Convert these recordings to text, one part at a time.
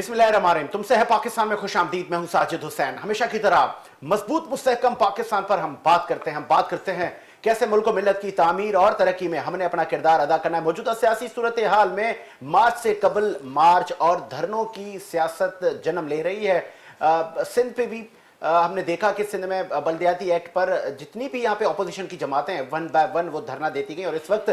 बिस्मिल्लाहिर्रहमानिर्रहीम। तुमसे है पाकिस्तान में खुशामदीद। मैं हूं साजिद हुसैन। हमेशा की तरह मजबूत मुस्तहकम पाकिस्तान पर हम बात करते हैं कैसे मुल्क मिल्लत की तामीर और तरक्की में हमने अपना किरदार अदा करना है। मौजूदा सियासी सूरत हाल में मार्च से कबल मार्च और धरनों की सियासत जन्म ले रही है। सिंध पे भी हमने देखा कि सिंध में बल्दियाती एक्ट पर जितनी भी यहाँ पे ऑपोजिशन की जमातें हैं वन बाय वन वो धरना देती गई। और इस वक्त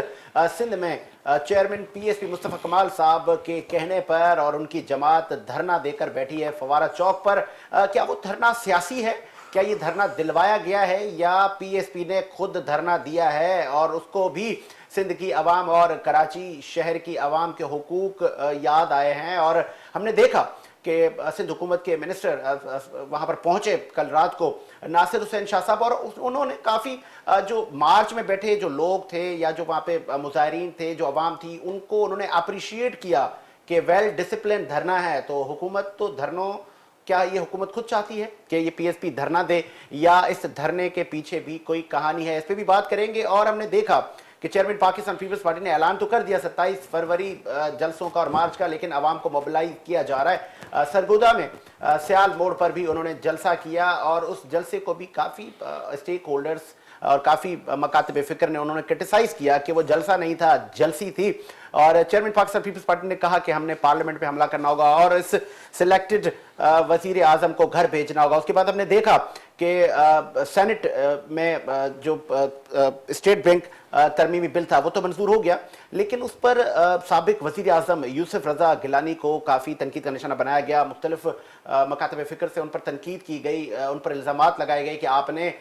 सिंध में चेयरमैन पीएसपी मुस्तफ़ा कमाल साहब के कहने पर और उनकी जमात धरना देकर बैठी है फवारा चौक पर। क्या वो धरना सियासी है? क्या ये धरना दिलवाया गया है या पीएसपी ने खुद धरना दिया है और उसको भी सिंध की आवाम और कराची शहर की आवाम के हुकूक याद आए हैं? और हमने देखा कि सिंध हुकूमत के मिनिस्टर वहां पर पहुंचे कल रात को, नासिर हुसैन शाह साहब, और उन्होंने काफ़ी जो मार्च में बैठे जो लोग थे या जो वहाँ पे मुजाहिरीन थे, जो अवाम थी, उनको उन्होंने अप्रिशिएट किया कि वेल डिसिप्लिन धरना है। तो हुकूमत तो धरनों, क्या ये हुकूमत खुद चाहती है कि ये पीएसपी धरना दे या इस धरने के पीछे भी कोई कहानी है? इस पर भी बात करेंगे। और हमने देखा कि चेयरमैन पाकिस्तान पीपल्स पार्टी ने ऐलान तो कर दिया 27 फरवरी जलसों का और मार्च का, लेकिन आवाम को मोबिलाइज किया जा रहा है। सरगोदा में सियाल मोड़ पर भी उन्होंने जलसा किया और उस जलसे को भी काफ़ी स्टेक होल्डर्स और काफ़ी मकातब फ़िक्र ने उन्होंने क्रिटिसाइज़ किया कि वो जलसा नहीं था, जलसी थी। और चेयरमैन पाकिस्तान पीपल्स पार्टी ने कहा कि हमने पार्लियामेंट पे हमला करना होगा और इस सिलेक्टेड वजीर आजम को घर भेजना होगा। उसके बाद हमने देखा कि सेनेट में जो स्टेट बैंक तरमीमी बिल था वो तो मंजूर हो गया, लेकिन उस पर साबिक वजीर आजम यूसुफ रजा गिलानी को काफ़ी तनकीद का निशाना बनाया गया। मुख्तलिफ मकातब फ़िक्र से उन पर तनकीद की गई, उन पर इल्ज़ामात लगाए गए कि आपने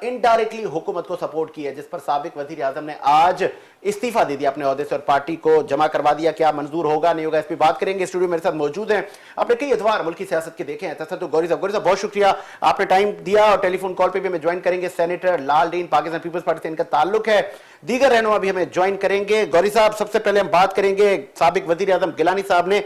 इनडायरेक्टली हुकूमत को सपोर्ट किया, जिस पर साबिक वजीर आजम ने आज इस्तीफा दे दिया अपने ओहदे से और पार्टी को जमा करवा दिया। क्या मंजूर होगा नहीं होगा, इस पर बात करेंगे। स्टूडियो मेरे साथ मौजूद हैं, आपने कई अदवार मुल्क की सियासत के देखे हैं, तो गौरी साहब बहुत शुक्रिया, आपने टाइम दिया। और टेलीफोन कॉल पे भी हमें ज्वाइन करेंगे सेनेटर लाल डीन, पाकिस्तान पीपल्स पार्टी से इनका ताल्लुक है। दीगर रहनुमा भी हमें ज्वाइन करेंगे। गौरी साहब, सबसे पहले हम बात करेंगे, साबिक वजीर आजम गिलानी साहब ने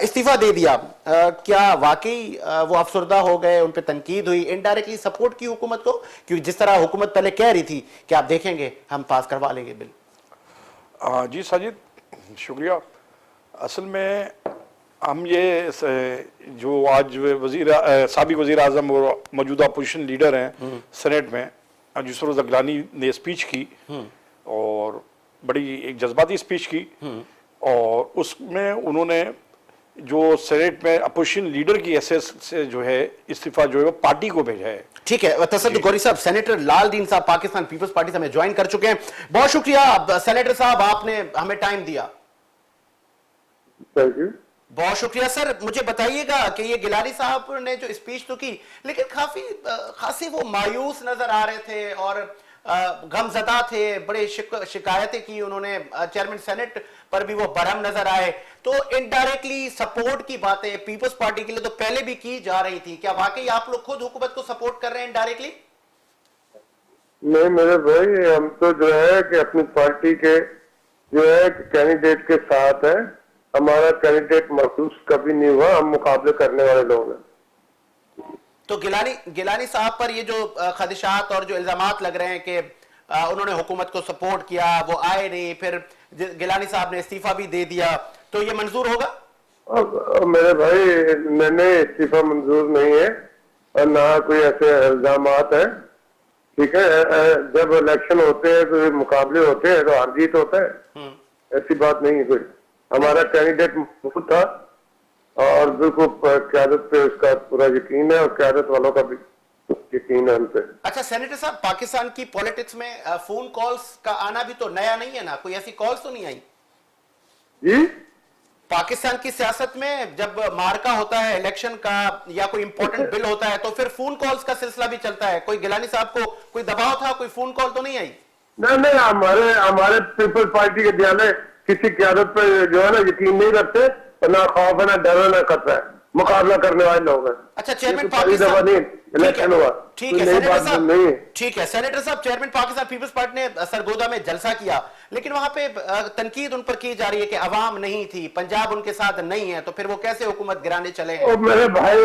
इस्तीफा दे दिया, क्या वाकई वो अफसरदा हो गए, उन पर तनकीद हुई, इनडायरेक्टली सपोर्ट की हुकूमत को? क्योंकि जिस तरह हुकूमत पहले कह रही थी कि आप देखेंगे हम पास करवा लेंगे बिल। जी साजिद, शुक्रिया। असल में हम ये जो आज साबिक वजीर आजम और मौजूदा अपोजिशन लीडर हैं सेनेट में, यूसुफ रज़ा गिलानी ने स्पीच की और बड़ी एक जज्बाती स्पीच की, और उसमें उन्होंने जो सेनेट में अपोजिशन लीडर की हैसियत से जो है इस्तीफा जो है वो पार्टी को भेजा है। ठीक है, तसद्दुक़ गौरी साहब, सेनेटर लाल दीन साहब पाकिस्तान पीपल्स पार्टी से हमें ज्वाइन कर चुके हैं। बहुत शुक्रिया सेनेटर साहब, आपने हमें टाइम दिया। Thank you. बहुत शुक्रिया सर। मुझे बताइएगा कि ये गिलानी साहब ने जो स्पीच तो की, लेकिन खासी वो मायूस नजर आ रहे थे और गमजदा थे, बड़े शिकायतें की उन्होंने। चेयरमैन सेनेट पर भी वो बरहम नजर आए। तो इनडायरेक्टली सपोर्ट की बातें पीपल्स पार्टी के लिए तो पहले भी की जा रही थी, क्या वाकई आप लोग खुद हुकूमत को सपोर्ट कर रहे हैं इनडायरेक्टली? नहीं मेरे भाई, हम तो जो है कि अपनी पार्टी के जो है कैंडिडेट के साथ है। हमारा कैंडिडेट महसूस कभी नहीं हुआ, हम मुकाबले करने वाले लोग हैं। तो गिलानी साहब पर ये जो खदशात और जो इल्जामात लग रहे हैं कि उन्होंने हुकूमत को सपोर्ट किया, वो आए नहीं, फिर गिलानी साहब ने इस्तीफा भी दे दिया, तो ये मंजूर होगा? मेरे भाई, मैंने इस्तीफा मंजूर नहीं है और ना कोई ऐसे इल्जामात है। ठीक है, जब इलेक्शन होते हैं तो मुकाबले होते हैं तो हार जीत होता है, ऐसी बात नहीं है कोई। हमारा कैंडिडेट मौजूद था और बिल्कुल क़यादत पे उसका पूरा यकीन है और क़यादत वालों का भी यकीन है उन पे। अच्छा सेनेटर साहब, पाकिस्तान की पॉलिटिक्स में फोन कॉल्स का आना भी तो नया नहीं है ना? कोई ऐसी कॉल्स तो नहीं आई जी? पाकिस्तान की सियासत में जब मार्का होता है इलेक्शन का या कोई इंपॉर्टेंट बिल होता है तो फिर फोन कॉल्स का सिलसिला भी चलता है। कोई गिलानी साहब को कोई दबाव था, कोई फोन कॉल तो नहीं आई? नहीं, हमारे पीपल्स पार्टी के ध्यान किसी क़यादत पर जो है ना यकीन नहीं रखते, ना खौफ है, ना डर है, ना खतरा है। मुकाबला करने वाले लोग हैं। अच्छा चेयरमैन पाकिस्तान, इलेक्शन हुआ, ठीक है सेनेटर साहब, ठीक है सेनेटर साहब, चेयरमैन पाकिस्तान पीपल्स पार्टी ने सरगोदा में जलसा किया, लेकिन वहां पे तनकीद उन पर की जा रही है कि अवाम नहीं थी, पंजाब उनके साथ नहीं है, तो फिर वो कैसे हुकूमत गिराने चले? मेरे भाई,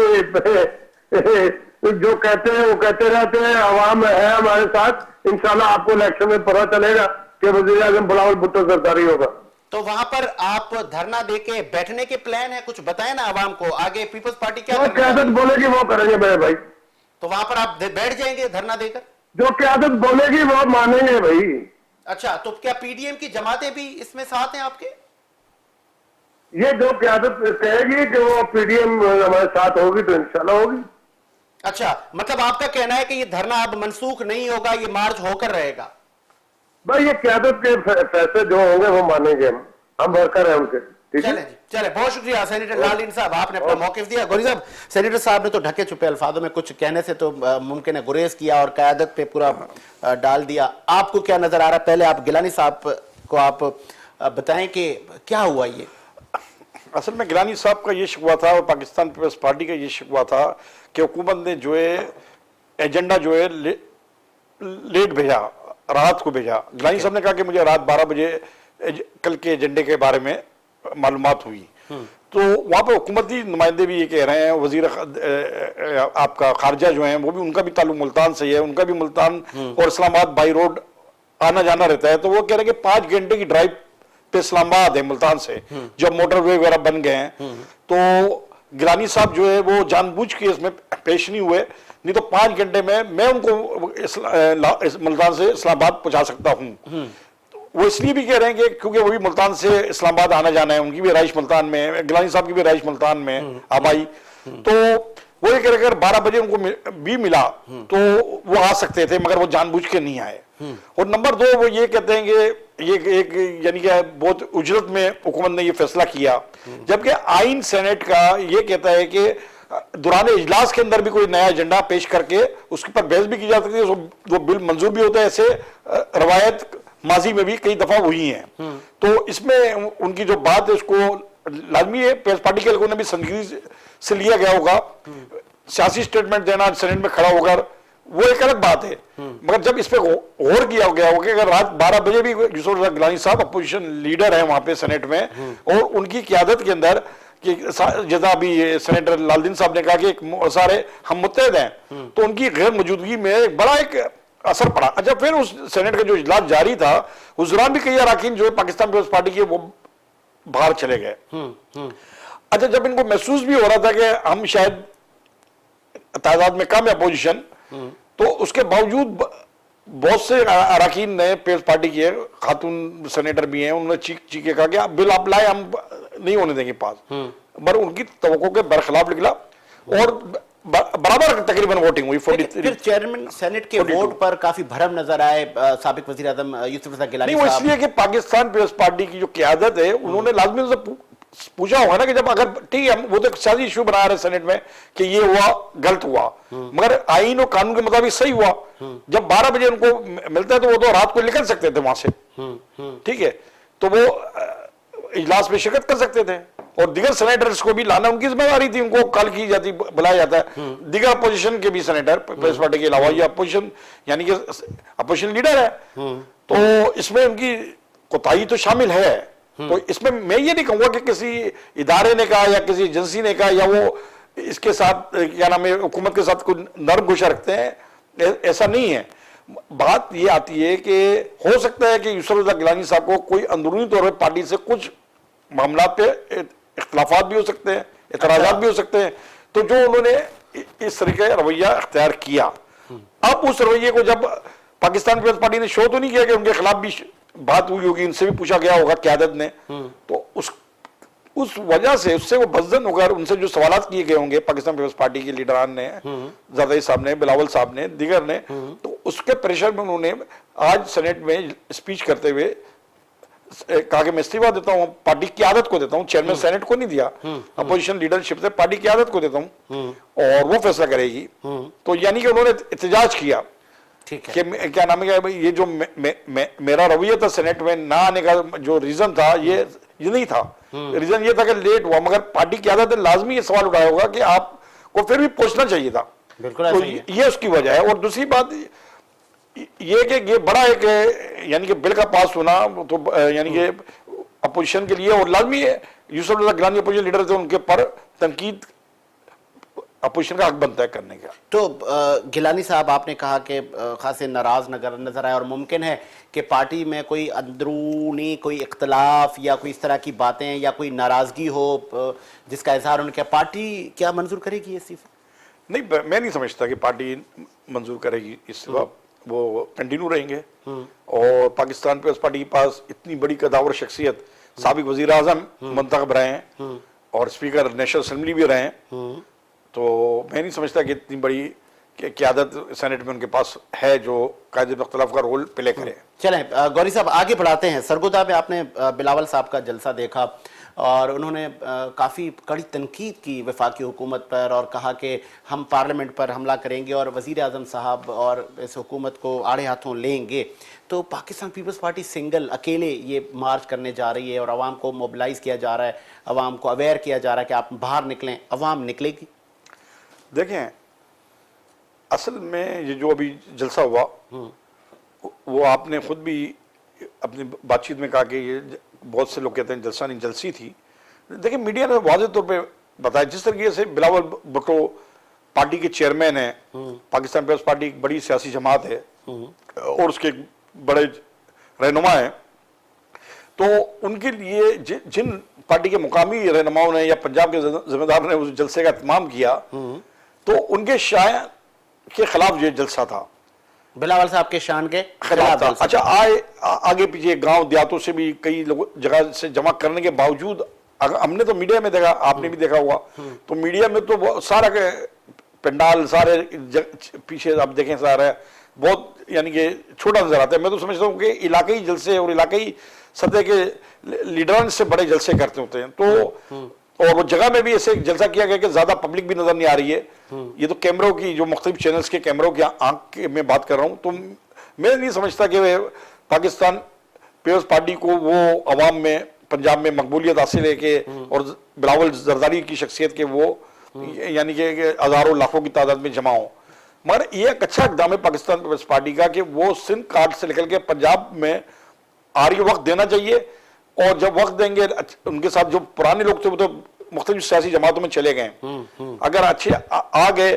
जो कहते हैं वो कहते रहते हैं, अवाम है हमारे साथ। इंशाल्लाह आपको इलेक्शन में पता चलेगा कि वज़ीर आज़म बिलावल भुट्टो सरदारी होगा। तो वहां पर आप धरना देके बैठने के प्लान है, कुछ बताएं ना आवाम को, आगे पीपल्स पार्टी क्या जो करने वाली क्यादत है? बोलेगी वो करेंगे मेरे भाई, तो वहां पर आप बैठ जाएंगे धरना देकर? जो क्यादत बोलेगी वो मानेंगे भाई। अच्छा, तो क्या पीडीएम की जमातें भी इसमें साथ हैं आपके? ये जो क्यादत कहेगी कि वो पीडीएम हमारे साथ होगी तो इंशाल्लाह होगी। अच्छा, मतलब आपका कहना है कि ये धरना अब मनसूख नहीं होगा, ये मार्च होकर रहेगा? भाई ये क्यादत के फैसले जो होंगे वो मानेंगे, हम वर्कर हैं उनके। ठीक चले है जी, चले, बहुत शुक्रिया सेनेटर लालटेन साहब, आपने अपना मौक़िफ़ दिया। गौरी साहब, सेनेटर साहब ने तो ढके छुपे अल्फाजों में कुछ कहने से तो मुमकिन है गुरेज किया और क़यादत पे पूरा डाल दिया। आपको क्या नजर आ रहा है? पहले आप गिलानी साहब को आप बताएं कि क्या हुआ ये। असल में गिलानी साहब का ये शिकवा था और पाकिस्तान पीपल्स पार्टी का ये शिकवा था कि हुकूमत ने जो है एजेंडा जो है लेट भेजा, रात को भेजा। गिलानी साहब ने कहा कि मुझे रात 12 बजे कल के एजेंडे के बारे में मालूमात हुई। तो वहां पर हुकूमती नुमाइंदे भी ये कह रहे हैं, वजीर आपका खारजा जो है वो भी, उनका भी ताल्लुक मुल्तान से है, उनका भी मुल्तान और इस्लामाबाद बाई रोड आना जाना रहता है। तो वो कह रहे हैं कि 5 घंटे की ड्राइव पे इस्लामाबाद है मुल्तान से, जब मोटरवे वगैरह बन गए हैं। तो गिलानी साहब जो है वो जानबूझ के इसमें पेश नहीं हुए, नहीं तो 5 घंटे में मैं उनको मुल्तान से इस्लामाबाद पहुंचा सकता हूं। वो इसलिए भी कह रहे हैं कि क्योंकि वो भी मुल्तान से इस्लामाबाद आना जाना है, उनकी भी रहाइश मुल्तान में है, गिलानी साहब की भी रहाइश मुल्तान में आबाई। तो वो ये कह रहे, अगर 12 बजे उनको भी मिला तो वो आ सकते थे, मगर वो जानबूझ के नहीं आए। और नंबर 2, वो ये कहते हैं कि ये एक यानी कि बहुत उजरत में हुकूमत ने ये फैसला किया, जबकि आइन सेनेट का ये कहता है कि दौरान इजलास के अंदर भी कोई नया एजेंडा पेश करके उसके पर बहस भी की जा सकती है, वो बिल मंजूर भी होता है। ऐसे रवायत माजी में भी कई दफा हुई हैं। तो इसमें उनकी जो बात है उसको लाजमी है पीपल्स पार्टी के लोगों ने भी संजीदगी से लिया गया होगा। सियासी स्टेटमेंट देना सेनेट में खड़ा होकर वो एक अलग बात है, मगर जब इस पे गौर किया गया होगा कि अगर रात 12 बजे भी यूसुफ रज़ा गिलानी साहब अपोजिशन लीडर हैं वहां पे सेनेट में, और उनकी क़यादत के अंदर कि जैसा अभी सेनेटर लालटेन साहब ने कहा कि सारे हम मुत्तहद हैं, तो उनकी गैर मौजूदगी में बड़ा एक असर पड़ा। अच्छा, फिर उस सेनेट का जो इजलास जारी था उस दौरान भी कई अरकान जो पाकिस्तान पीपल्स पार्टी के वो बाहर चले गए। अच्छा, जब इनको महसूस भी हो रहा था कि हम शायद तादाद में कम है अपोजिशन, तो उसके बावजूद बहुत से अरकान ने पीपल्स पार्टी के खातून सेनेटर भी हैं, उन्होंने चीख के कहा कि बिल आप लाए, हम नहीं होने देंगे पास। पर उनकी तवक्को के बरखिलाफ निकला और बराबर तकरीबन वोटिंग हुई। फिर चेयरमैन सेनेट के वोट पर काफी भरम नजर आए साबिक वजीर आजम यूसुफ रज़ा गिलानी साहब। साहब। इसलिए कि पाकिस्तान पीपल्स पार्टी की जो क़यादत है उन्होंने लाजमी उनसे पूछा होगा ना कि जब अगर ठीक है वो तो सियासी इशू बना रहे सेनेट में कि ये हुआ गलत हुआ, मगर आईन और कानून के मुताबिक सही हुआ। जब 12 बजे उनको मिलता है तो वो तो रात को निकल सकते थे वहां से, ठीक है, तो वो इजलास में शिरकत कर सकते थे और दीगर सेनेटर्स को भी लाना उनकी जिम्मेदारी थी, उनको कॉल की जाती, बुलाया जाता है। दीगर अपोजिशन के भी सेनेटर पीपल्स पार्टी के अलावा, ये अपोजिशन यानी कि अपोजिशन लीडर है, तो इसमें उनकी कोताही तो शामिल है। तो इसमें मैं ये नहीं कहूंगा कि किसी इदारे ने कहा या किसी एजेंसी ने कहा या वो इसके साथ क्या नाम है हुकूमत के साथ कुछ नरम गुशा रखते हैं, ऐसा नहीं है। बात ये आती है कि हो सकता है कि यूसुफ रज़ा गिलानी साहब को कोई अंदरूनी तौर पर पार्टी से कुछ मामला पे इख्तलाफात भी हो सकते हैं, एतराजात भी हो सकते हैं, तो जो उन्होंने इस तरीके का रवैया अख्तियार किया, अब उस रवैये को जब पाकिस्तान पीपल्स पार्टी ने शो तो नहीं किया कि उनके खिलाफ भी बात हुई होगी, इनसे भी पूछा गया होगा क़यादत ने, तो उस वजह से उससे वो बज़न होकर उनसे जो सवालात किए गए होंगे पाकिस्तान पीपल्स पार्टी के लीडरान ने, ज़रदारी साहब ने, बिलावल साहब ने, दीगर ने, तो उसके प्रेशर में उन्होंने आज सेनेट में स्पीच करते हुए कहा कि मैं इस्तीफा देता हूं, पार्टी की आदत को देता हूं, चेयरमैन सेनेट को नहीं दिया, अपोजिशन लीडरशिप से पार्टी की आदत को देता हूं और वो फैसला करेगी। तो यानी कि उन्होंने एहतजाज किया कि क्या नाम है कि ये जो मेरा रवैया था सेनेट में ना आने का जो रीजन था ये नहीं था, रीजन ये था कि लेट हुआ, मगर पार्टी की आदत लाजमी ये सवाल उठाया होगा कि आपको फिर भी पूछना चाहिए था। तो ये उसकी वजह है। और दूसरी बात ये कि ये बड़ा एक यानी कि बिल का पास होना तो यानी कि अपोजिशन के लिए और लाजमी है, यूसुफ रज़ा गिलानी अपोजिशन लीडर थे, उनके पर तनकीद अपोजिशन का हक बनता है करने का। तो गिलानी साहब, आपने कहा कि खासे नाराज नजर आए और मुमकिन है कि पार्टी में कोई अंदरूनी कोई इख्तलाफ या कोई इस तरह की बातें या कोई नाराजगी हो जिसका इजहार उन्होंने किया, पार्टी क्या मंजूर करेगी ये इस्तीफा? नहीं, मैं नहीं समझता कि पार्टी मंजूर करेगी इस्तीफा। वो कंटिन्यू रहेंगे और पाकिस्तान पीपल्स पार्टी के पास इतनी बड़ी कदावर शख्सियत, साबिक वजीर आजम मुंतखब रहे हैं और स्पीकर नेशनल असेंबली भी रहे हैं, तो मैं नहीं समझता कि इतनी बड़ी क़यादत सेनेट में उनके पास है जो कायदे इख्तिलाफ का रोल प्ले करे। चलें गौरी साहब, आगे बढ़ाते हैं। सरगोदा में आपने बिलावल साहब का जलसा देखा और उन्होंने काफ़ी कड़ी तनकीद की वफाकी हुकूमत पर और कहा कि हम पार्लियामेंट पर हमला करेंगे और वज़ीर आज़म साहब और इस हुकूमत को आड़े हाथों लेंगे। तो पाकिस्तान पीपल्स पार्टी सिंगल अकेले ये मार्च करने जा रही है और आवाम को मोबिलाइज़ किया जा रहा है, आवाम को अवेयर किया जा रहा है कि आप बाहर निकलें, आवाम निकलेगी? देखें, असल में ये जो अभी जलसा हुआ वो आपने खुद भी अपनी बातचीत में कहा कि ये बहुत से लोग कहते हैं जलसा नहीं, जलसी थी। देखिए, मीडिया ने वाज़ेह तौर पे बताया, जिस तरीके से बिलावल भुट्टो पार्टी के चेयरमैन है, पाकिस्तान पीपल्स पार्टी एक बड़ी सियासी जमात है और उसके बड़े रहनुमा हैं, तो उनके लिए जिन पार्टी के मुकामी रहनुमाओं ने या पंजाब के जिम्मेदार ने उस जलसे का इत्माम किया, तो उनके शान के खिलाफ ये जलसा था, बिलावल साहब के शान के खिलाफ। अच्छा, आगे पीछे गांव देहातों से भी कई लोग जगह से जमा करने के बावजूद, हमने तो मीडिया में देखा, आपने भी देखा हुआ, तो मीडिया में तो सारा पंडाल सारे पीछे आप देखें सारा बहुत यानी कि छोटा नजर आता है। मैं तो समझता हूँ कि इलाकाई जलसे और इलाकाई सतह के लीडरान से बड़े जलसे करते होते हैं, तो और वो जगह में भी ऐसे जलसा किया गया कि ज्यादा पब्लिक भी नजर नहीं आ रही है। ये तो कैमरों की, जो मुख्तलिफ चैनल्स के कैमरों की आंख में बात कर रहा हूं, तो मैं नहीं समझता कि पाकिस्तान पीपल्स पार्टी को वो अवाम में पंजाब में मकबूलियत हासिल है कि और बिलावल जरदारी की शख्सियत के वो यानी कि हजारों लाखों की तादाद में जमा हो। मगर ये एक अच्छा इकदाम है पाकिस्तान पीपल्स पार्टी का कि वो सिंध कार्ड से निकल के पंजाब में आ रही वक्त देना चाहिए, और जब वक्त देंगे उनके साथ जो पुराने लोग थे वो तो मुख्तलिफ सियासी जमातों में चले गए, अगर अच्छे आ गए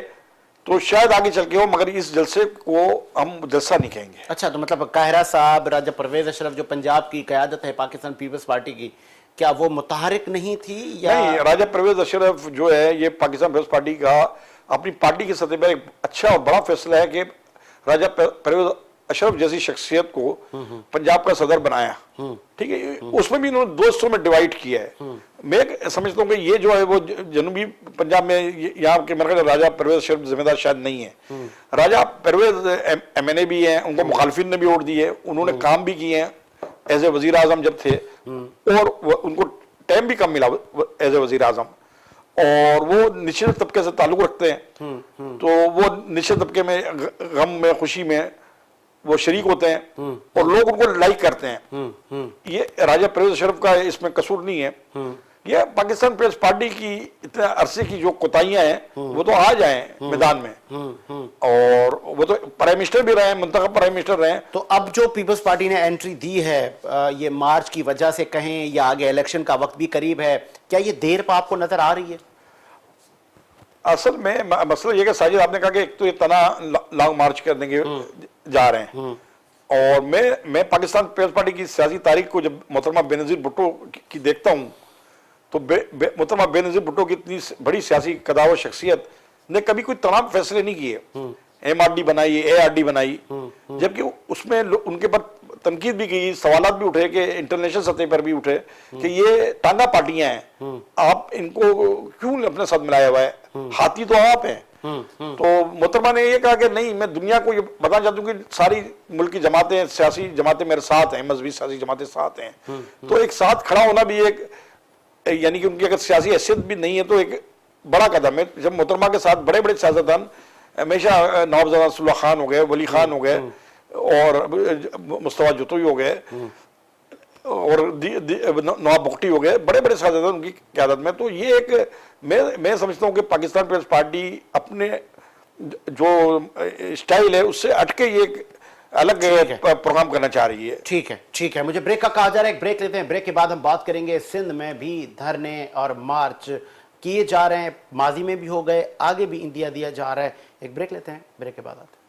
तो शायद आगे चल के हो, मगर इस जलसे को हम जलसा नहीं कहेंगे। अच्छा, तो मतलब काहिरा साहब, राजा परवेज अशरफ जो पंजाब की क़यादत है पाकिस्तान पीपल्स पार्टी की, क्या वो मुतहरिक नहीं थी या नहीं? राजा परवेज अशरफ जो है ये पाकिस्तान पीपल्स पार्टी का अपनी पार्टी की सतह पर एक अच्छा और बड़ा फैसला है कि राजा परवेज अशरफ जैसी शख्सियत को पंजाब का सदर बनाया, ठीक है। उसमें भी इन्होंने दो हिस्सों में डिवाइड किया है। मैं समझता हूँ कि ये जो है वो जनूबी पंजाब में यहाँ के मेरे राजा परवेज अशरफ जिम्मेदार शायद नहीं है। राजा परवेज MNA भी हैं, उनको मुखालफिन ने भी वोट दिए, उन्होंने काम भी किए हैं एज ए वजीर आजम जब थे, और उनको टाइम भी कम मिला एज ए वजीर आजम, और वो निश्चित तबके से ताल्लुक रखते हैं, तो वो निश्चित तबके में गम में खुशी में वो शरीक होते हैं और लोग उनको लाइक करते हैं। ये राजा परवेज अशरफ का इसमें कसूर नहीं है, ये पाकिस्तान पीपल्स पार्टी की इतने अरसे की जो कोताहियां हैं वो तो आ जाए मैदान में, और वो तो प्राइम मिनिस्टर भी रहे, मुंतखब प्राइम मिनिस्टर रहे। तो अब जो पीपल्स पार्टी ने एंट्री दी है ये मार्च की वजह से कहें या आगे इलेक्शन का वक्त भी करीब है, क्या ये देर पर आपको नजर आ रही है? असल में मसला ये कि साजिद, आपने कहा कि एक तो ये तना लॉन्ग मार्च करने के जा रहे हैं, और मैं पाकिस्तान पीपल्स पार्टी की सियासी तारीख को जब मोहतरमा बेनजीर भुट्टो की देखता हूं, तो मोहतरमा बेनजीर भुट्टो की इतनी बड़ी सियासी कदावर शख्सियत ने कभी कोई तमाम फैसले नहीं किए। MRD बनाई, ARD बनाई, जबकि उसमें उनके पर तनकीद भी की, सवालात भी उठे कि इंटरनेशनल सतह पर भी उठे कि ये टांगा पार्टियां हैं, आप इनको क्यों अपने साथ मिलाया हुआ है, हाथी तो आप हैं। तो मोहतरमा ने ये कहा कि नहीं, मैं दुनिया को ये बताना चाहता हूँ कि सारी मुल्क की जमातें, सियासी जमातें मेरे साथ हैं, मजहबी सियासी जमातें साथ हैं, तो एक साथ खड़ा होना भी एक यानी कि उनकी अगर सियासी हैसियत भी नहीं है तो एक बड़ा कदम है। जब मोहतरमा के साथ बड़े बड़े सियासतदान हमेशा नवाब रसूलुल्लाह खान हो गए, वली खान हो गए, और मुस्तफा जतोई हो गए, और नवाब बुख्ती हो गए, बड़े बड़े सियासतदान उनकी क़यादत में, तो ये एक मैं समझता हूँ कि पाकिस्तान पीपल्स पार्टी अपने जो स्टाइल है उससे हटके ये एक अलग प्रोग्राम करना चाह रही है। ठीक है, मुझे ब्रेक का कहा जा रहा है, एक ब्रेक लेते हैं, ब्रेक के बाद हम बात करेंगे सिंध में भी धरने और मार्च किए जा रहे हैं, माजी में भी हो गए, आगे भी इंडिया दिया जा रहा है। एक ब्रेक लेते हैं, ब्रेक के बाद आते हैं।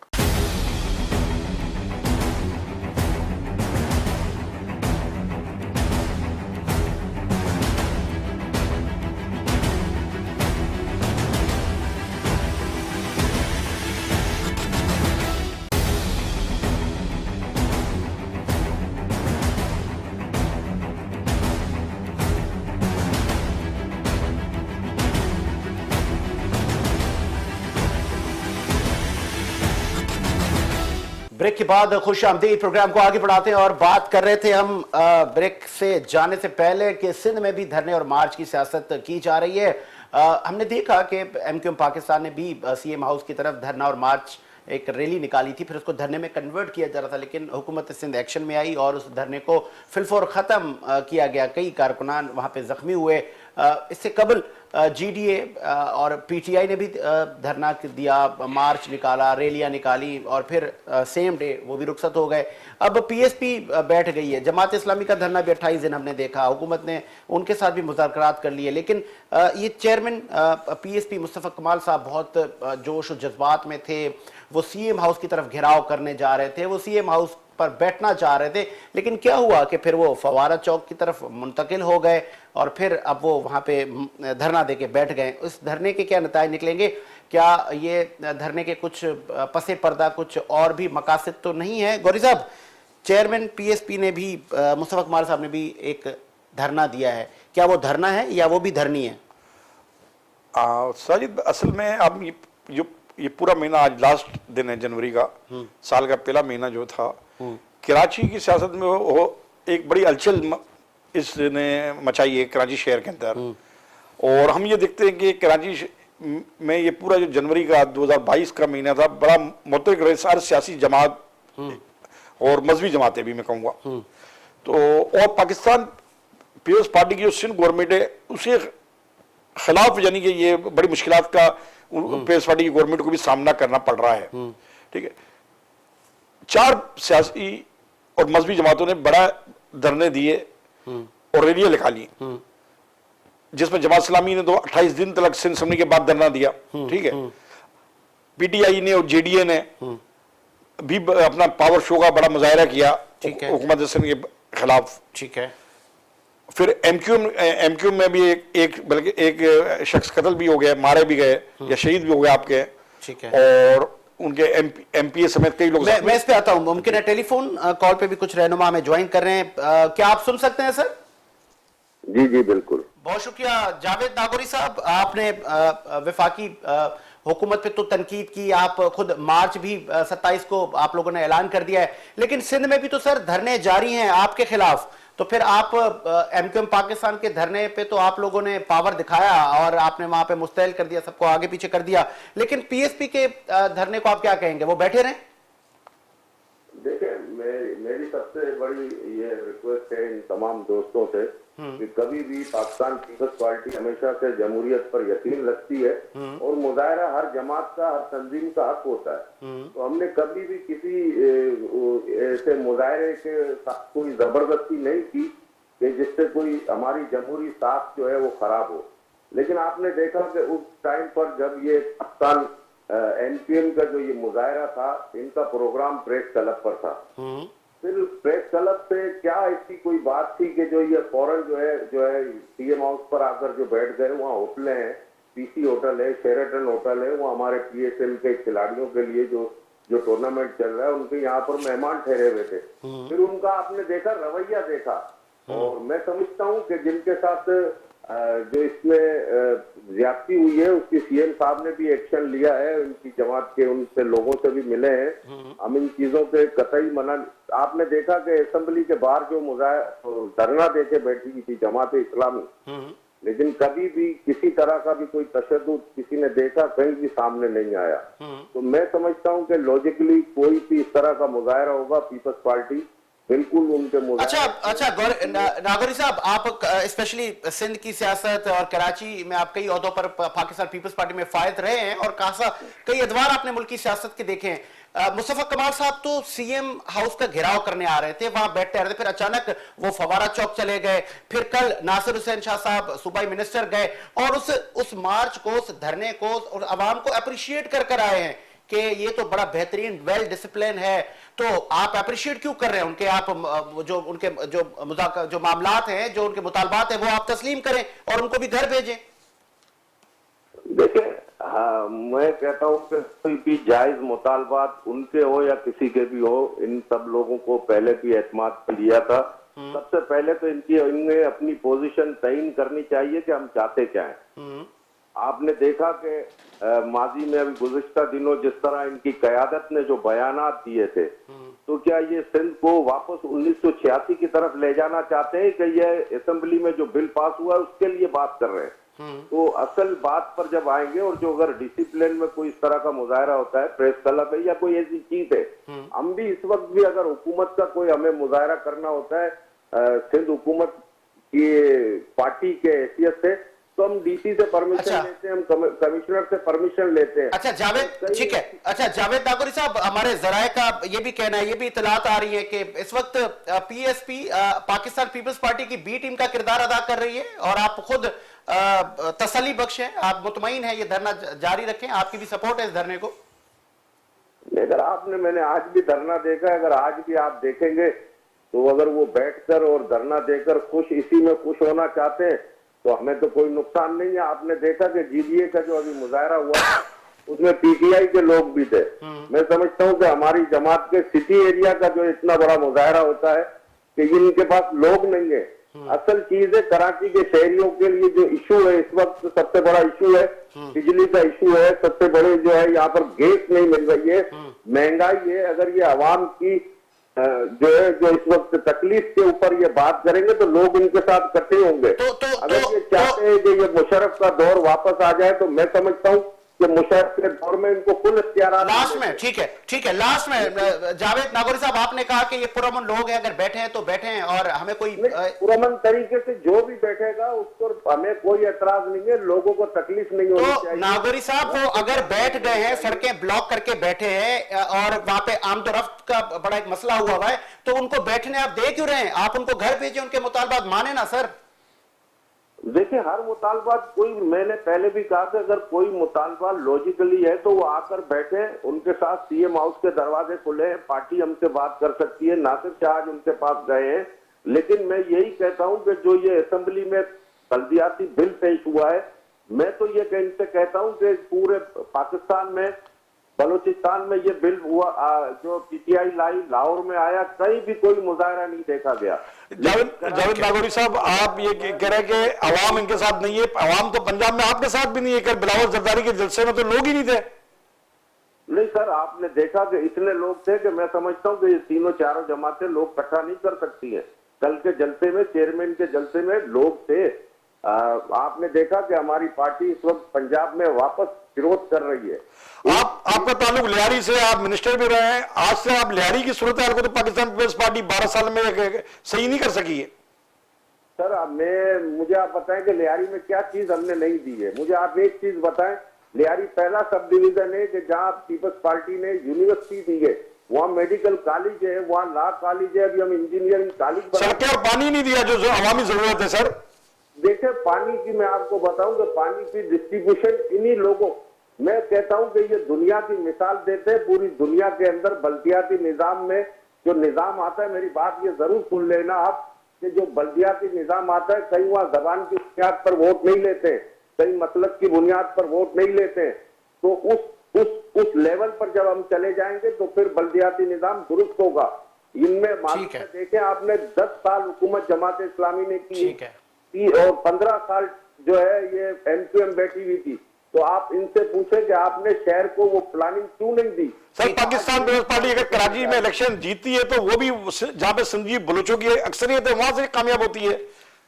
ब्रेक के बाद खुश आमदीद प्रोग्राम को आगे बढ़ाते हैं और बात कर रहे थे हम ब्रेक से जाने से पहले कि सिंध में भी धरने और मार्च की सियासत की जा रही है। हमने देखा कि एमक्यूएम पाकिस्तान ने भी सीएम हाउस की तरफ धरना और मार्च एक रैली निकाली थी, फिर उसको धरने में कन्वर्ट किया जा रहा था, लेकिन हुकूमत सिंध एक्शन में आई और उस धरने को फिलफौर ख़त्म किया गया। कई कारकुनान वहाँ पे ज़ख्मी हुए। इससे कबल जीडीए और पीटीआई ने भी धरना दिया, मार्च निकाला, रैलियां निकाली और फिर सेम डे वो भी रुखसत हो गए। अब पीएसपी बैठ गई है। जमात इस्लामी का धरना भी 28 दिन हमने देखा, हुकूमत ने उनके साथ भी मुज़ाकरात कर लिए, लेकिन ये चेयरमैन पीएसपी मुस्तफ़ा कमाल साहब बहुत जोश और जज्बात में थे। वो सीएम हाउस की तरफ घेराव करने जा रहे थे, वो सीएम हाउस पर बैठना चाह रहे थे, लेकिन क्या हुआ कि फिर वो फवारा चौक की तरफ मुंतकिल हो गए और फिर अब वो वहाँ पे धरना देके बैठ गए। इस धरने के क्या नतीजे निकलेंगे? क्या ये धरने के कुछ पसे पर्दा कुछ और भी मकासद तो नहीं है? गौरी साहब, चेयरमैन पीएसपी ने भी, मुस्तफ़ा कमाल साहब ने भी एक धरना दिया है, क्या वो धरना है या वो भी धरनी है? साजिद, असल में अब ये पूरा महीना, आज लास्ट दिन है जनवरी का, साल का पहला महीना जो था, कराची की सियासत में वो एक बड़ी हलचल इसने मचाई है कराची शहर के अंदर। और हम ये देखते हैं कि कराची में ये पूरा जो जनवरी का 2022 का महीना था, बड़ा मुतरक रहे सारे सियासी जमात और मजहबी जमातें भी मैं कहूँगा। तो और पाकिस्तान पीपल्स पार्टी की जो सिंध गवर्नमेंट है उसके खिलाफ, यानी कि ये बड़ी मुश्किलात का पीपल्स पार्टी की गवर्नमेंट को भी सामना करना पड़ रहा है। ठीक है, 4 सियासी और मजहबी जमातों ने बड़ा धरने दिए और रैलियां निकाली, जिसमें जमात इस्लामी ने तो 28 दिन तक सिंध असम्बली के बाद धरना दिया। ठीक है, पीटीआई ने और जेडीए ने भी अपना पावर शो का बड़ा मुजाहरा किया हुकूमत सिंध के खिलाफ। ठीक है, फिर एमक्यूएम में भी बल्कि एक शख्स कत्ल भी हो गया, मारे भी गए या शहीद भी हो गए आपके। ठीक है, और उनके एमपीए समेत कई लोग। मैं इस पे आता हूं, मुमकिन है टेलीफोन कॉल पे भी कुछ रहनुमा हमें ज्वाइन कर रहे हैं। क्या आप सुन सकते हैं सर? जी जी बिल्कुल। बहुत शुक्रिया जावेद नागौरी साहब, आपने वफाकी हुकूमत पे तो तनकीद की, आप खुद मार्च भी 27 को आप लोगों ने ऐलान कर दिया है, लेकिन सिंध में भी तो सर धरने जारी हैं आपके खिलाफ। तो फिर आप एमक्यूएम पाकिस्तान के धरने पे तो आप लोगों ने पावर दिखाया और आपने वहां पे मुस्तैल कर दिया, सबको आगे पीछे कर दिया, लेकिन पीएसपी के धरने को आप क्या कहेंगे? वो बैठे रहे? देखिए, मेरी सबसे बड़ी ये रिक्वेस्ट है इन तमाम दोस्तों से कि कभी भी पाकिस्तान पीपल्स पार्टी हमेशा से जमहूरियत पर यकीन रखती है और मुजाहरा हर जमात का, हर तंजीम का हक होता है। तो हमने कभी भी किसी ऐसे मुजाहरे के साथ कोई जबरदस्ती नहीं की कि जिससे कोई हमारी जमहूरी साख जो है वो खराब हो। लेकिन आपने देखा कि उस टाइम पर जब ये पाकिस्तान एनपीएम का जो ये मुजाहरा था, इनका प्रोग्राम प्रेस क्लब पर था। फिर प्रेस क्लब से क्या इसकी कोई बात थी कि जो ये फौरन जो है सीएम हाउस पर आकर जो बैठ गए? वहाँ होटलें हैं, पीसी होटल है, शेराटन होटल है, वो हमारे पीएसएल के खिलाड़ियों के लिए जो टूर्नामेंट चल रहा है उनके यहाँ पर मेहमान ठहरे हुए थे। फिर उनका आपने देखा रवैया देखा, और मैं समझता हूँ कि जिनके साथ जो इसमें ज्यादती हुई है उसकी सीएम साहब ने भी एक्शन लिया है, उनकी जमात के उनसे लोगों से भी मिले हैं। हम इन चीजों के कतई मना। आपने देखा कि असेंबली के बाहर जो धरना देके बैठी हुई थी जमात इस्लामी, लेकिन कभी भी किसी तरह का भी कोई तशद्दुद किसी ने देखा कहीं भी सामने नहीं आया। तो मैं समझता हूँ कि लॉजिकली कोई भी इस तरह का मुजाहरा होगा, पीपल्स पार्टी बिल्कुल उनके अच्छा नागौरी साहब, आप स्पेशली सिंध की सियासत और कराची में आप कई ओहदों पर पाकिस्तान पीपल्स पार्टी में फायद रहे हैं और खासा कई अदवार आपने मुल्क की सियासत के देखे हैं। मुस्तफा कमाल साहब तो सीएम हाउस का घेराव करने आ रहे थे, वहां बैठते आ रहे थे, फिर अचानक वो फवारा चौक चले गए, फिर कल नासिर हुसैन शाह साहब सूबाई मिनिस्टर गए और उस मार्च को, उस धरने को और आवाम को अप्रिशिएट कर कर आए हैं कि ये तो बड़ा बेहतरीन वेल डिसिप्लिन है। तो आप अप्रिशिएट क्यों कर रहे हैं उनके? आप जो उनके जो मामलात हैं, जो उनके मुतालबात हैं, वो आप तस्लीम करें और उनको भी घर भेजें। देखिए, हाँ, मैं कहता हूँ कि कोई भी जायज मुतालबात उनके हो या किसी के भी हो, इन सब लोगों को पहले भी एतमाद लिया था। सबसे पहले तो इनमें अपनी पोजीशन तयन करनी चाहिए कि हम चाहते क्या हैं। आपने देखा कि माजी में अभी गुज़िश्ता दिनों जिस तरह इनकी क़यादत ने जो बयानात दिए थे, तो क्या ये सिंध को वापस 1986 की तरफ ले जाना चाहते हैं कि ये असेंबली में जो बिल पास हुआ है उसके लिए बात कर रहे हैं? तो असल बात पर जब आएंगे, और जो अगर डिसिप्लिन में कोई इस तरह का मुजाहरा होता है, प्रेस क्लब है या कोई ऐसी चीज है, हम भी इस वक्त भी अगर हुकूमत का कोई हमें मुजाहरा करना होता है सिंध हुकूमत की पार्टी के हैसियत से, तो हम डीसी से परमिशन लेते हैं, हम कमिश्नर से परमिशन लेते हैं। अच्छा जावेद, ठीक है। अच्छा जावेद नागौरी साहब, हमारे जराए का ये भी कहना है, ये भी इतलात आ रही है कि इस वक्त पीएसपी पाकिस्तान पीपल्स पार्टी की बी टीम का किरदार अदा कर रही है और आप खुद तसल्ली बख्श है, आप मुतमईन है ये धरना जारी रखें, आपकी भी सपोर्ट है इस धरने को? अगर मैंने आज भी धरना देखा है, अगर आज भी आप देखेंगे तो अगर वो बैठकर और धरना देकर इसी में खुश होना चाहते हैं तो हमें तो कोई नुकसान नहीं है। आपने देखा कि जीडीए का जो अभी मुजाहरा हुआ उसमें पीटीआई के लोग भी थे। मैं समझता हूँ कि हमारी जमात के सिटी एरिया का जो इतना बड़ा मुजाहरा होता है कि इनके पास लोग नहीं है। असल चीज है, कराची के शहरियों के लिए जो इशू है इस वक्त, सबसे बड़ा इशू है बिजली का इशू है, सबसे बड़े जो है यहाँ पर गैस नहीं मिल रही है, महंगाई है। अगर ये आवाम की जो है जो इस वक्त तकलीफ के ऊपर ये बात करेंगे तो लोग इनके साथ इकट्ठे होंगे। अगर ये चाहते हैं कि ये मुशर्रफ का दौर वापस आ जाए तो मैं समझता हूँ कि मुशर्रफ के दौर में इनको फुल इख्तियार। लास्ट में ठीक है लास्ट में जावेद नागौरी साहब, आपने कहा कि ये पुरअमन लोग हैं, अगर बैठे हैं तो बैठे हैं और हमें कोई पुरअमन तरीके से जो भी बैठेगा उसको हमें कोई एतराज नहीं है, लोगों को तकलीफ नहीं होनी चाहिए। नागौरी साहब वो अगर बैठ गए हैं, सड़कें ब्लॉक करके बैठे हैं और वहां पे आमदोरफ्त का बड़ा एक मसला हुआ है, तो उनको बैठने आप दे क्यों रहे हैं? आप उनको घर भेजें, उनके मुतालबात माने ना सर। देखिए, हर मुतालबात कोई, मैंने पहले भी कहा कि अगर कोई मुतालबा लॉजिकली है तो वो आकर बैठे, उनके साथ सीएम हाउस के दरवाजे खुले हैं, पार्टी हमसे बात कर सकती है। नासिर शाह आज उनके पास गए हैं, लेकिन मैं यही कहता हूं कि जो ये असेंबली में बल्दियाती बिल पेश हुआ है, मैं तो ये इनसे कहता हूं कि पूरे पाकिस्तान में, बलूचिस्तान में ये बिल हुआ जो पीटीआई लाई, लाहौर में आया, कहीं भी कोई मुजाहरा नहीं देखा गया। जावेद नागौरी साहब, आप ये कह रहे हैं कि अवाम इनके साथ नहीं है, अवाम तो पंजाब में आपके साथ भी नहीं है, कर बिलावल जरदारी के जलसे में तो लोग ही नहीं थे। नहीं सर, आपने देखा कि इतने लोग थे कि मैं समझता हूं कि ये तीनों चारों जमातें लोग इकट्ठा नहीं कर सकती है। कल के जलसे में, चेयरमैन के जलसे में लोग थे। आपने देखा कि हमारी पार्टी इस वक्त पंजाब में वापस विरोध कर रही है। आपका ताल्लुक लिहारी से, आप मिनिस्टर भी रहे हैं, आज से आप लिहारी की सूरत हाल को तो पाकिस्तान पीपल्स पार्टी 12 साल में सही नहीं कर सकी है। सर मुझे आप बताएं कि लिहारी में क्या चीज हमने नहीं दी है। मुझे आप एक चीज बताएं, लिहारी पहला सब डिवीजन है कि जहां पीपल्स पार्टी ने यूनिवर्सिटी दी है, वहाँ मेडिकल कॉलेज है, वहाँ लॉ कॉलेज है, अभी हम इंजीनियरिंग कॉलेज। सड़कें और पानी नहीं दिया जो अवामी जरूरत है सर। देखिए, पानी की मैं आपको बताऊं कि पानी की डिस्ट्रीब्यूशन इन्हीं लोगों, मैं कहता हूं कि ये दुनिया की मिसाल देते हैं। पूरी दुनिया के अंदर बल्दियाती निजाम में जो निजाम आता है, मेरी बात ये जरूर सुन लेना आप, कि जो बल्दियाती निजाम आता है, कहीं वहां जबान की बुनियाद पर वोट नहीं लेते, कहीं मसलक की बुनियाद पर वोट नहीं लेते। तो उस लेवल पर जब हम चले जाएंगे तो फिर बल्दियाती निजाम दुरुस्त होगा। इनमें मालूम देखें, आपने 10 साल हुकूमत जमात इस्लामी ने की और 15 साल जो है ये एमक्यूएम बैठी हुई थी। तो आप इनसे पूछे कि आपने शहर को वो प्लानिंग क्यों नहीं दी? सर, पाकिस्तान पीपल्स पार्टी अगर कराची में इलेक्शन जीतती है तो वो भी जहां पे संजीव बलोचों की अक्सरियत है वहां से कामयाब होती है।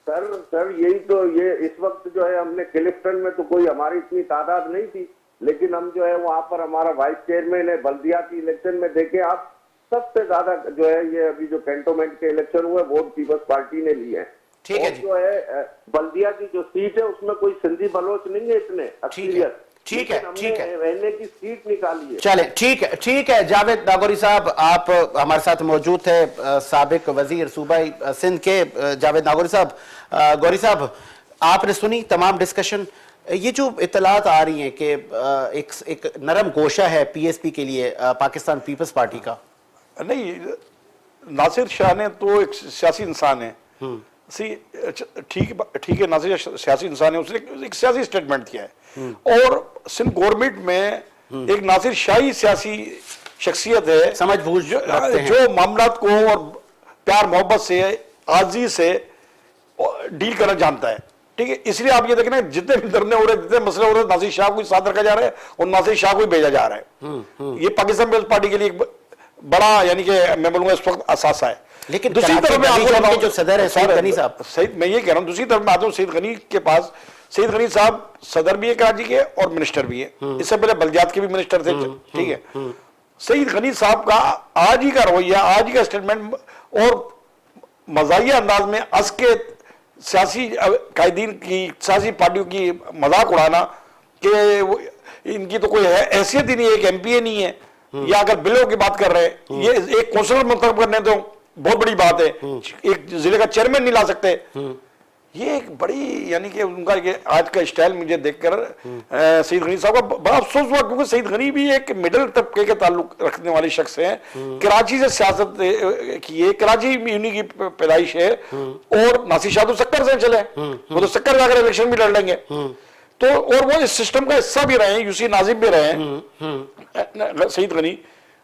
सर यही तो, ये इस वक्त जो है हमने क्लिफ्टन में तो कोई हमारी इतनी तादाद नहीं थी, लेकिन हम जो है वहां पर हमारा वाइस चेयरमैन है। बल्दियाती इलेक्शन में देखे आप, सबसे ज्यादा जो है ये अभी जो कैंटोनमेंट के इलेक्शन हुए वोट पीपल्स पार्टी ने लिए हैं। ठीक है जी। जो है बल्दिया की जो सीट है उसमें कोई सिंधी बलोच नहीं है इतने अक्सरियत। ठीक है, लेकिन हमने ठीक है। रहने की सीट निकाली है। चले, ठीक है जावेद नागौरी साहब, आप हमारे साथ मौजूद थे, साबिक वजीर सूबाई सिंध के जावेद नागौरी साहब। गौरी साहब, आपने सुनी तमाम डिस्कशन। ये जो इत्तलात आ रही हैं कि एक नरम गोशा है पीएसपी के लिए पाकिस्तान पीपल्स पार्टी का। नहीं, नासिर शाह ने तो एक सियासी इंसान है, ठीक है, नासिर शाह सियासी इंसान है, उसने एक सियासी स्टेटमेंट किया है और सिंध गवर्नमेंट में एक नासिर शाही सियासी शख्सियत है, समझ बूझ रखते हैं, जो मामलात को और प्यार मोहब्बत से, आजी से डील करना जानता है। ठीक है, इसलिए आप ये देखें ना, जितने भी धरने हो रहे, जितने मसले हो रहे, नासिर शाह को साथ रखा जा रहा है और नासिर शाह को ही भेजा जा रहा है। ये पाकिस्तान पीपल्स पार्टी के लिए एक बड़ा, यानी कि मैं बोलूंगा इस वक्त असासा है। लेकिन दूसरी तरफ में आपको जो सदर है सईद गनी साहब, सईद, मैं ये कह रहा हूं, दूसरी तरफ में आता हूं सईद गनी के पास। सईद गनी साहब सदर भी है कराची के और मिनिस्टर भी है, इससे पहले बल्दियात के भी मिनिस्टर थे। ठीक है, सईद गनी साहब का आज ही का रवैया, आज ही का स्टेटमेंट और मजाहिया अंदाज में अस के सियासी कायदीन की, सियासी पार्टियों की मजाक उड़ाना कि इनकी तो कोई हैसियत ही नहीं है, एक एमपीए नहीं है, या अगर बिलों की बात कर रहे हैं, ये एक कौंसलर मुंतखब करने तो बहुत बड़ी बात है, एक जिले का चेयरमैन नहीं ला सकते। ये एक बड़ी, यानी कि उनका ये आज का स्टाइल मुझे देखकर सईद गनी साहब का बड़ा अफसोस हुआ, क्योंकि सईद गनी भी एक मिडिल तबके के ताल्लुक रखने वाले शख्स हैं, कराची से सियासत की है, कराची में उन्हीं की पैदाइश है, और नासिर शाह तो सक्कर से चले, वो तो सक्कर जाकर इलेक्शन भी लड़ लेंगे, तो और वो इस सिस्टम का हिस्सा भी रहे हैं, यूसी नाजिब भी रहे हैं सईद गनी।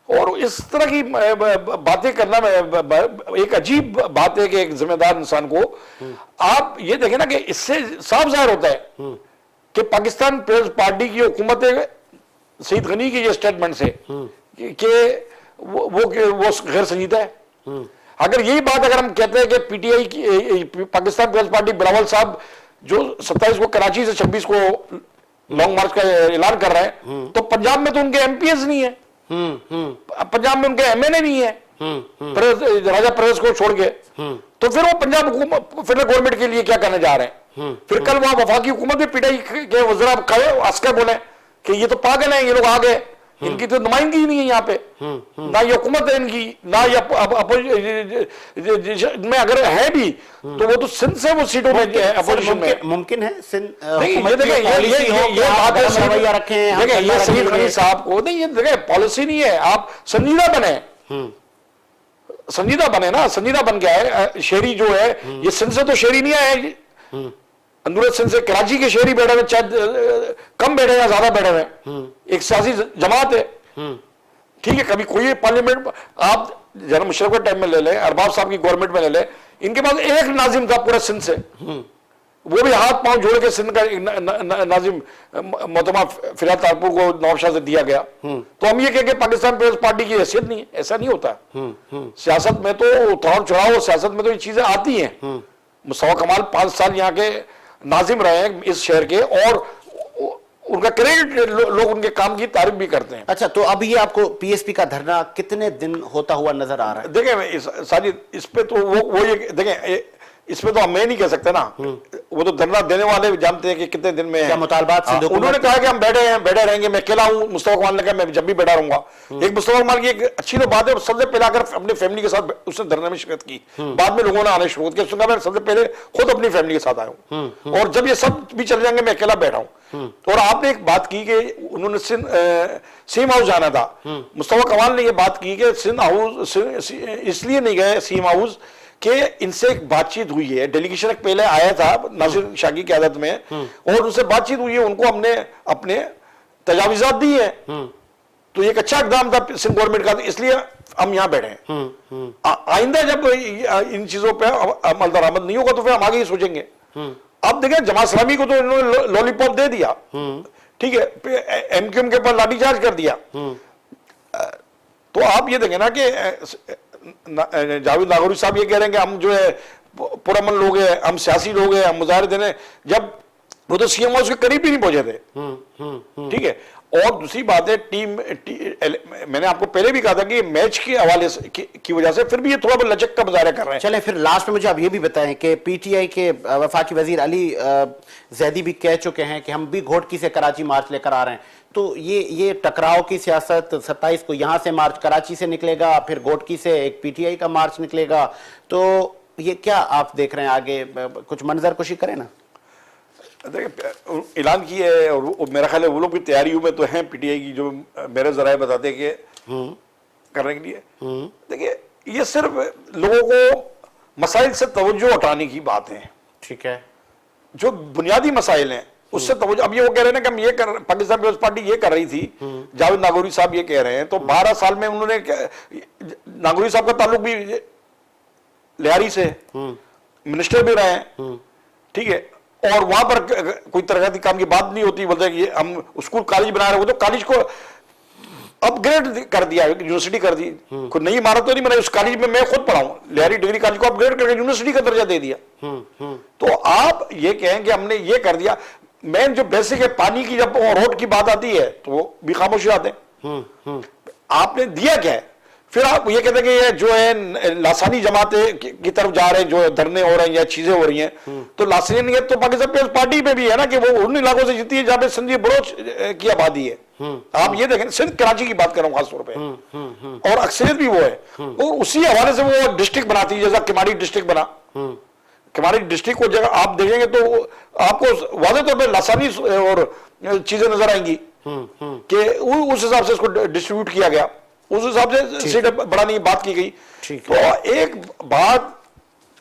और इस तरह की बातें करना एक अजीब बात है कि एक जिम्मेदार इंसान को, आप ये देखें ना कि इससे साफ जाहिर होता है कि पाकिस्तान पीपल्स पार्टी की हुकूमत सईद गनी के ये स्टेटमेंट से कि वो गैर संजीदा है। अगर यही बात अगर हम कहते हैं कि पीटीआई की, पाकिस्तान पीपल्स पार्टी बिलावल साहब जो 27 को कराची से 26 को लॉन्ग मार्च का ऐलान कर रहे हैं, तो पंजाब में तो उनके एमपीएस नहीं है, पंजाब में उनके एमएनए नहीं है, राजा परवेज को छोड़ के, तो फिर वो पंजाब हुकूमत, फिर गवर्नमेंट के लिए क्या करने जा रहे हैं? फिर कल वहां वफाकी हुकूमत में पीटीआई के वज़रा अस्कर बोले कि ये तो पागल हैं, ये लोग आ गए, इनकी तो नुमाइंदगी ही नहीं है यहाँ पे, ना ये हुकूमत है इनकी, ना ये में अगर है भी तो वो तो सिंध से वो सीटों में अपोजिशन में मुमकिन है सिंध नहीं। ये देखें, ये बात है, रवैया रखें, देखें ये सईद गनी साहब को नहीं, ये देखें पॉलिसी नहीं है, आप संजीदा बने, संजीदा बने ना, संजीदा बन गया है। शहरी जो है ये सिंध से तो शहरी नहीं आए, अंदरूनी सिंध से कराची के शहरी बैठे हुए, चाहे कम बैठे या ज्यादा बैठे हुए, एक सियासी जमात है। ठीक है, कभी कोई पार्लियामेंट आप जनाब मुशर्रफ के टाइम में ले लें, अरबाब साहब की गवर्नमेंट में ले लें, इनके पास एक नाजिम था पूरे सिंध से, वो भी हाथ पांव जोड़ के सिंध का नाजिम मोहतरमा फिराद तारपुर को नवाब शाह से दिया गया। तो हम ये कहें कि पाकिस्तान पीपल्स पार्टी की हैसियत नहीं है, ऐसा नहीं होता। सियासत में तो उतार चढ़ाव, सियासत में तो ये चीजें आती हैं। मुस्तफा कमाल 5 साल यहाँ के नाजिम रहे हैं इस शहर के, और उनका क्रेडिट लोग उनके काम की तारीफ भी करते हैं। अच्छा, तो अब ये आपको पीएसपी का धरना कितने दिन होता हुआ नजर आ रहा है? देखें साजिद, इस पे तो वो ये देखें, इसमें तो हम मैं नहीं कह सकते ना, वो तो धरना देने वाले जानते हैं कि कितने दिन में क्या मुतालबात सिंध हुकूमत, उन्होंने कहा कि हम बैठे रहेंगे, मैं अकेला हूं, मुस्तफा कमाल ने कहा मैं जब भी बैठा रहूंगा। एक मुस्तफा कमाल की एक अच्छी तो बात है, सबसे पहले आकर अपने फैमिली के साथ उसने धरने में शिरकत की, बाद में लोगों ने आने शुरू किया, उसने कहा मैं सबसे पहले खुद अपनी फैमिली के साथ आया हूं, और जब ये सब भी चले जाएंगे मैं अकेला बैठा हूं। और आपने एक बात की कि उन्होंने सीम हाउस जाना था, मुस्तफा कमाल ने यह बात की कि सिंध हाउस इसलिए नहीं गए सीम हाउस कि इनसे एक बातचीत हुई है, डेलीगेशन पहले आया था नासिर शाह की क़यादत में, और उनसे बातचीत हुई है, उनको हमने अपने तजावीज़ात दी है, तो एक अच्छा इक़दाम था सिंध गवर्नमेंट का, इसलिए हम यहाँ बैठे हैं। आइंदा जब इन चीजों पे अमल दरामद नहीं होगा तो फिर हम आगे ही सोचेंगे। अब देखें, जमात इस्लामी को तो इन्होंने लॉलीपॉप दे दिया, ठीक है, एमक्यूएम के ऊपर लाठीचार्ज कर दिया, तो आप ये देखें ना कि जावेद नागौरी साहब ये कह रहे हैं कि हम जो है पुरअमन लोग हैं, हम सियासी लोग हैं, हम मुजाहरे देने, जब वो तो सीएम हाउस के करीब भी नहीं पहुंचे थे। ठीक है, और दूसरी बात है मैंने आपको पहले भी कहा था कि मैच के हवाले से की वजह से फिर भी ये थोड़ा बहुत लचक का मुजाहरा कर रहे हैं। चले फिर लास्ट में मुझे अब ये भी बताएं कि पीटीआई के वफाकी वजीर अली जैदी भी कह चुके हैं कि हम भी घोटकी से कराची मार्च लेकर आ रहे हैं, तो ये टकराव की सियासत 27 को यहां से मार्च कराची से निकलेगा, फिर घोटकी से एक पीटीआई का मार्च निकलेगा, तो ये क्या आप देख रहे हैं आगे? कुछ मंजर कुशी करें ना। देखिए ऐलान किया है और मेरा ख्याल है वो लोग भी तैयारियों में तो हैं पीटीआई की, जो मेरे जराए बताते हैं कि करने के लिए। देखिए ये सिर्फ लोगों को मसाइल से तवज्जो हटाने की बात है। ठीक है, जो बुनियादी मसाइल हैं उससे तवज्जो, अब ये वो कह रहे हैं कि हम ये कर, पाकिस्तान पीपल्स पार्टी ये कर रही थी, जावेद नागौरी साहब ये कह रहे हैं, तो 12 साल में उन्होंने नागौरी साहब का ताल्लुक भी लिहारी से, मिनिस्टर भी रहे हैं, ठीक है, और वहां पर कोई तरक्याती काम की बात नहीं होती, बोलते हैं कि हम स्कूल कॉलेज बना रहे हो, तो कॉलेज को अपग्रेड कर दिया, यूनिवर्सिटी कर दी, कोई नई इमारत तो नहीं बनाई, उस कॉलेज में मैं खुद पढ़ा हूं, लिहारी डिग्री कॉलेज को अपग्रेड करके यूनिवर्सिटी का दर्जा दे दिया। तो आप ये कहें कि हमने ये कर दिया, मेन जो बेसिक है पानी की, जब रोड की बात आती है तो वो भी खामोश आते हैं। आपने दिया क्या है? फिर आप ये कहते हैं कि ये जो है लासानी जमाते की तरफ जा रहे हैं, जो धरने हो रहे हैं या चीजें हो रही हैं, तो लासानियत तो पाकिस्तान पीपल्स पार्टी में भी है ना, कि वो उन इलाकों से जीती है जहां पे सिंधी बलोच की आबादी है। आप ये देखें, सिंध कराची की बात कर रहा हूं खासतौर पे, और अक्सरियत भी वो है, और उसी हवाले से वो डिस्ट्रिक्ट बनाती है, जैसा किमाड़ी डिस्ट्रिक्ट बना। किमाड़ी डिस्ट्रिक्ट को जगह आप देखेंगे तो आपको वाज़ेह तौर पर लासानी और चीजें नजर आएंगी कि उस हिसाब से इसको डिस्ट्रीब्यूट किया गया, उस हिसाब से सीट बढ़ाने की बात की गई। तो एक बात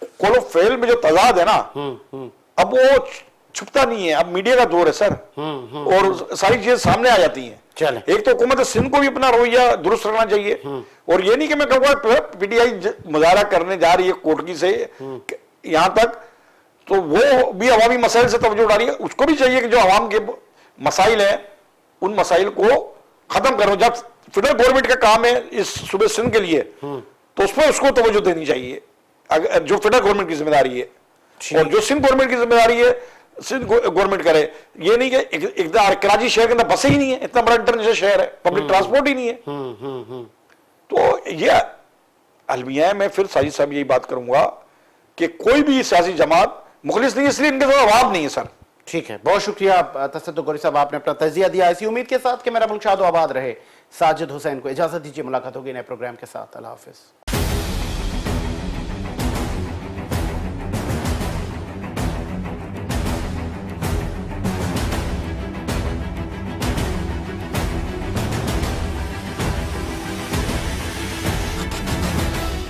कोलो फेल में जो तजाद है ना, अब वो छुपता नहीं है, अब मीडिया का दौर है सर, और सारी चीजें सामने आ जाती हैं। चले। एक तो हुकूमत सिंध को भी अपना रवैया दुरुस्त रखना चाहिए, और ये नहीं कि मैं कहूँगा पीटीआई मुजाहरा करने जा रही है कोटकी से यहां तक, तो वो भी अवामी मसाइल से तवज्जो उठा रही है, उसको भी चाहिए कि जो अवाम के मसाइल हैं उन मसाइल को खत्म करो। जब फेडरल गवर्नमेंट का काम है इस सूबे सिंध के लिए, तो उस पर उसको तवज्जो देनी चाहिए, अगर जो फेडरल गवर्नमेंट की जिम्मेदारी है, और जो सिंध गवर्नमेंट की जिम्मेदारी है सिंध गवर्नमेंट करे। ये नहीं कि कराची शहर के अंदर बसें ही नहीं है, इतना बड़ा इंटरनेशनल शहर है, पब्लिक ट्रांसपोर्ट ही नहीं है। तो ये अलमिया मैं फिर साजिद साहब यही बात करूंगा कि कोई भी सियासी जमात मुखलिस नहीं है, इसलिए इनके साथ अवाब नहीं है सर। ठीक है, बहुत शुक्रिया तसद्दुक़ गौरी साहब, आपने अपना तजिया दिया इसी उम्मीद के साथ कि मेरा मुल्क शाद आबाद रहे। साजिद हुसैन को इजाजत दीजिए, मुलाकात होगी नए प्रोग्राम के साथ। अल्लाह हाफिज।